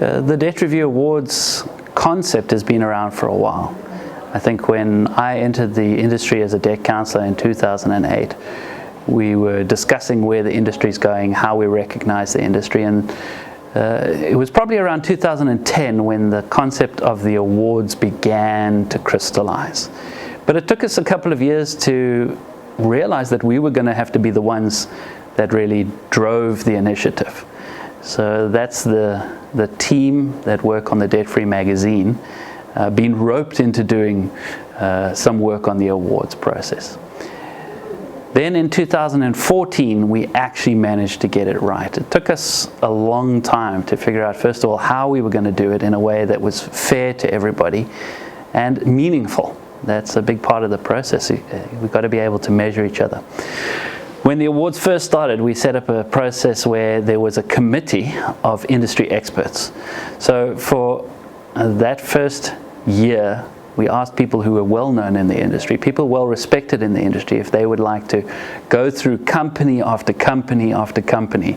The Debt Review Awards concept has been around for a while. I think when I entered the industry as a debt counselor in 2008, we were discussing where the industry is going, how we recognize the industry, and it was probably around 2010 when the concept of the awards began to crystallize. But it took us a couple of years to realize that we were going to have to be the ones that really drove the initiative. So that's the team that work on the Debt Free magazine being roped into doing some work on the awards process. Then in 2014 we actually managed to get it right. It took us a long time to figure out, first of all, how we were going to do it in a way that was fair to everybody and meaningful. That's a big part of the process. We've got to be able to measure each other. When the awards first started, we set up a process where there was a committee of industry experts. So for that first year, we asked people who were well known in the industry, people well respected in the industry, if they would like to go through company after company after company,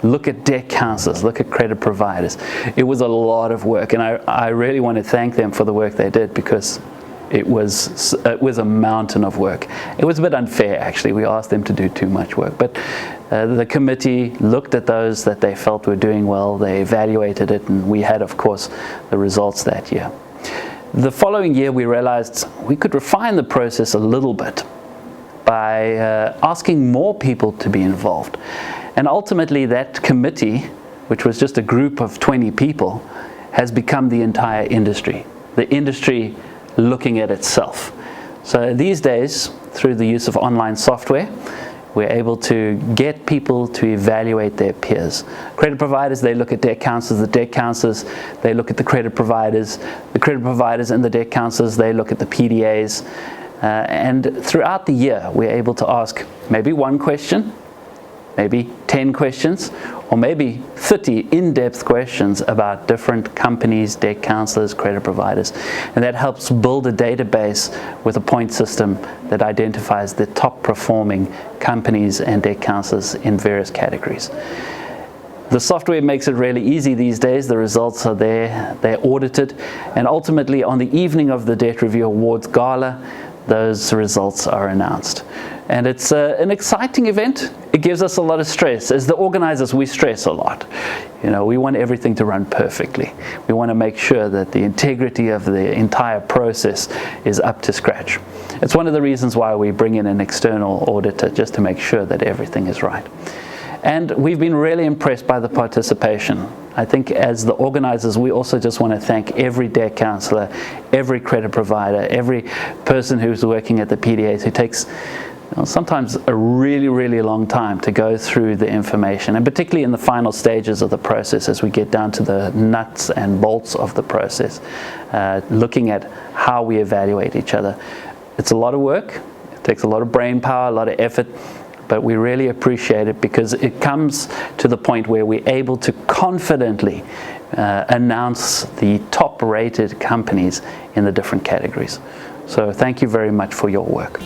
look at debt counselors, look at credit providers. It was a lot of work, and I really want to thank them for the work they did, because it was a mountain of work. It was a bit unfair, actually. We asked them to do too much work. But the committee looked at those that they felt were doing well, they evaluated it, and we had, of course, the results that year. The following year, we realized we could refine the process a little bit by asking more people to be involved. And ultimately, that committee, which was just a group of 20 people, has become the entire industry. The industry looking at itself. So these days, through the use of online software, we're able to get people to evaluate their peers. Credit providers, they look at debt counselors. The debt counselors, they look at the credit providers. The credit providers and the debt counselors, they look at the PDAs. And throughout the year, we're able to ask maybe one question, maybe 10 questions, or maybe 30 in-depth questions about different companies, debt counselors, credit providers. And that helps build a database with a point system that identifies the top performing companies and debt counselors in various categories. The software makes it really easy these days. The results are there, they're audited, and ultimately on the evening of the Debt Review Awards Gala, those results are announced. And it's an exciting event. It gives us a lot of stress. As the organizers, we stress a lot. You know, we want everything to run perfectly. We want to make sure that the integrity of the entire process is up to scratch. It's one of the reasons why we bring in an external auditor, just to make sure that everything is right. And we've been really impressed by the participation. I think as the organizers, we also just want to thank every debt counselor, every credit provider, every person who's working at the PDAs who takes sometimes a really, really long time to go through the information, and particularly in the final stages of the process as we get down to the nuts and bolts of the process, looking at how we evaluate each other. It's a lot of work, it takes a lot of brain power, a lot of effort, but we really appreciate it because it comes to the point where we're able to confidently announce the top-rated companies in the different categories. So thank you very much for your work.